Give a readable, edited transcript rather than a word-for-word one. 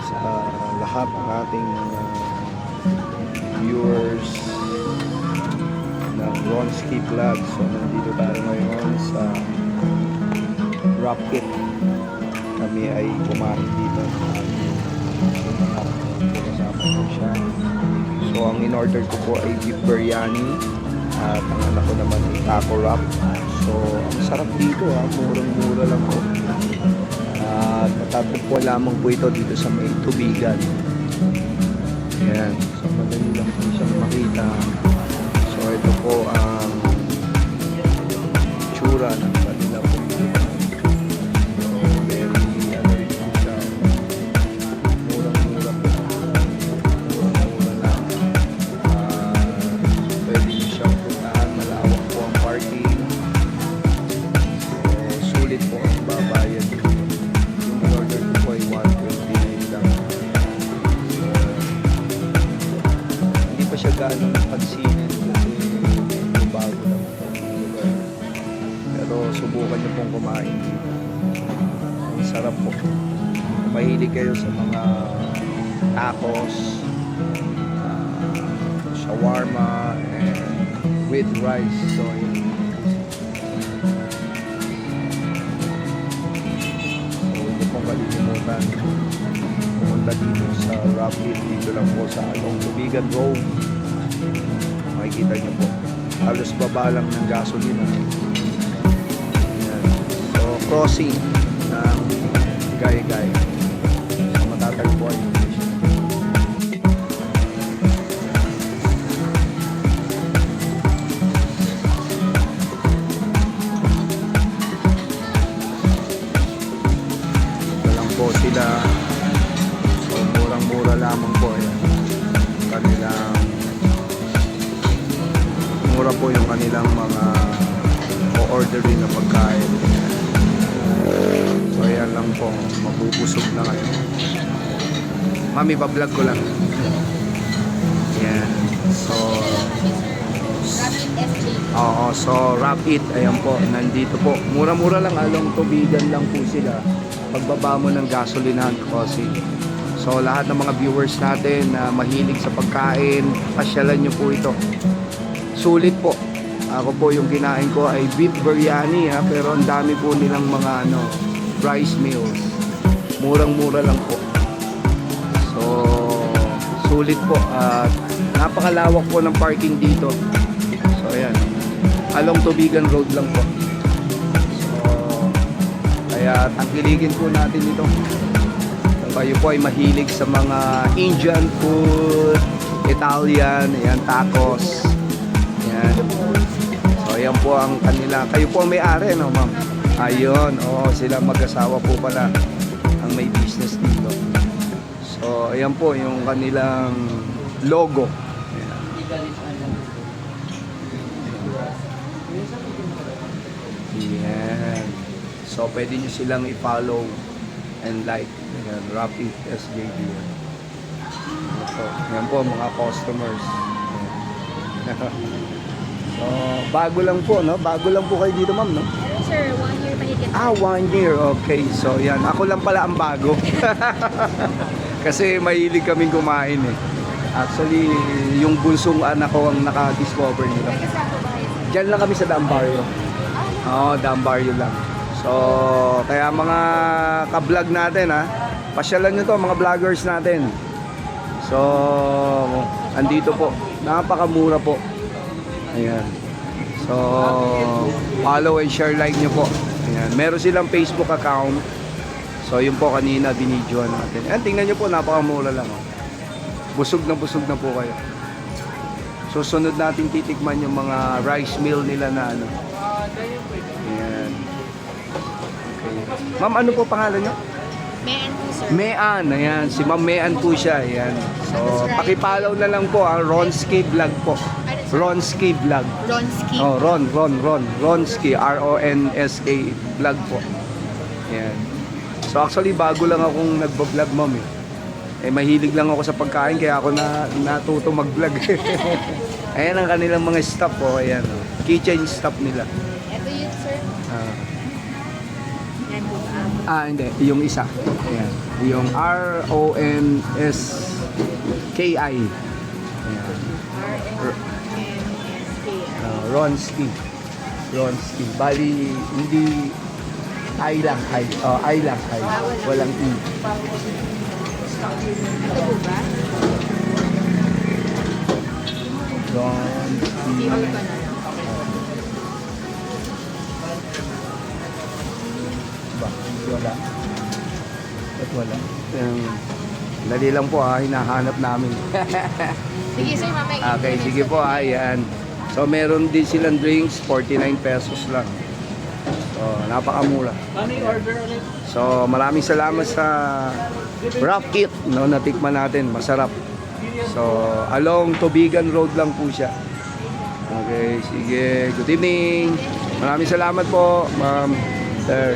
sa lahat ng ating viewers ng Ronski Vlog. So nandito tayo ngayon sa Rapid. Kami ay kumain dito. Kasama ko siya. So ang in-order ko po ay beef biryani at ang anak ko naman ay taco wrap. So ang sarap dito ha, murang-mura lang po. At matatagpuan lamang po ito dito sa may Tubigan. Ayan, so madali lang po siyang makita. So ito po ang tsura ng kanila po. Siya ganong pagsinin kasi bago lang itong lugar. Pero subukan niyo pong kumain dito. Ang sarap po. Mahilig kayo sa mga tacos, shawarma, and with rice. So yun. So hindi pong kalilimutan pumunta dito sa Rapid. Dito lang po sa Tubigan Road. Makikita nyo po, halos baba lang ng gasolina. Ayan. So crossing ng Gay-Gay. So matatagpuan yung mission. Ito lang po sila. So murang-mura lamang po yan. Kanilang mura po yung kanilang mga o-orderin na pagkain. So ayan lang po, mabubusog na kayo. Mami, pa-vlog ko lang. Ayan. So so Rapid, ayan po, nandito po. Mura-mura lang, along Tubigan lang po sila. Pagbaba mo ng gasolinahan kasi. So lahat ng mga viewers natin na mahilig sa pagkain, pasyalan nyo po ito. Sulit po. Ako po yung kinain ko ay beef biryani ha, pero ang dami po nilang mga rice meals. Murang-mura lang po. So sulit po at napakalawak po ng parking dito. So ayan. Along Tubigan Road lang po. So kaya tangkiligin po natin ito. Kung kayo po ay mahilig sa mga Indian food, Italian, ayan, tacos. Ayan. So ayan po ang kanila. Kayo po ang may-ari, no ma'am? Ayun, sila mag-asawa po pala ang may business dito. So ayan po yung kanilang logo. Ayan. Ayan. So pwede nyo silang i-follow and like. Ayan, Rapid SJD. Ayan po mga customers. So, bago lang po, no? Bago lang po kayo dito, ma'am, no? Sir, 1 year mahigit. 1 year. Okay. So, yan. Ako lang pala ang bago. Kasi mahilig kaming kumain, eh. Actually, yung bunsong anak ko ang naka-discover nito. Diyan lang kami sa Daang Barrio. Oo, Daang Barrio lang. So, kaya mga ka-vlog natin, ha? Pasyalan nyo to, mga vloggers natin. So, andito po. Napakamura po. Ayan. So, follow and share, like nyo po. Ayan. Meron silang Facebook account. So, yun po kanina binidyoan natin. Ayan, tingnan nyo po, napakamura lang. Oh. Busog na po kayo. Susunod natin titikman yung mga rice meal nila na ano. Ayan. Okay. Ma'am, ano po pangalan nyo? Mean po, sir. Mean, ayan. Si Ma'am Mean po siya, ayan. So, pakipollow na lang po ang Ronski Vlog po. Ronski Vlog. Ronski. Oh, Ronski, R-O-N-S-K Vlog po. Ayan. So, actually, bago lang akong nagbo-vlog, ma'am, eh. Mahilig lang ako sa pagkain, kaya ako natuto mag-vlog. Ayan ang kanilang mga staff, oh. Ayan, oh. Kitchen staff nila. Ito yun, sir. Yan po. Hindi. Yung isa. Ayan. Yung RONSKI. Ayan. Ronski. Ronski. Bali, hindi I lang. I. I lang. I. Walang E. Ito po ba? Ronski. Pure ka na lang. Ba? Wala. At wala. Dali lang po hinahanap namin. Sige sir, mamaya. Okay, sige po ayan. So meron din silang drinks, 49 pesos lang. So napakamura. Ano yung order ulit? So maraming salamat sa Rough It, no, natikman natin, masarap. So along Tubigan Road lang po siya. Okay, sige. Good evening. Maraming salamat po, ma'am. Sir.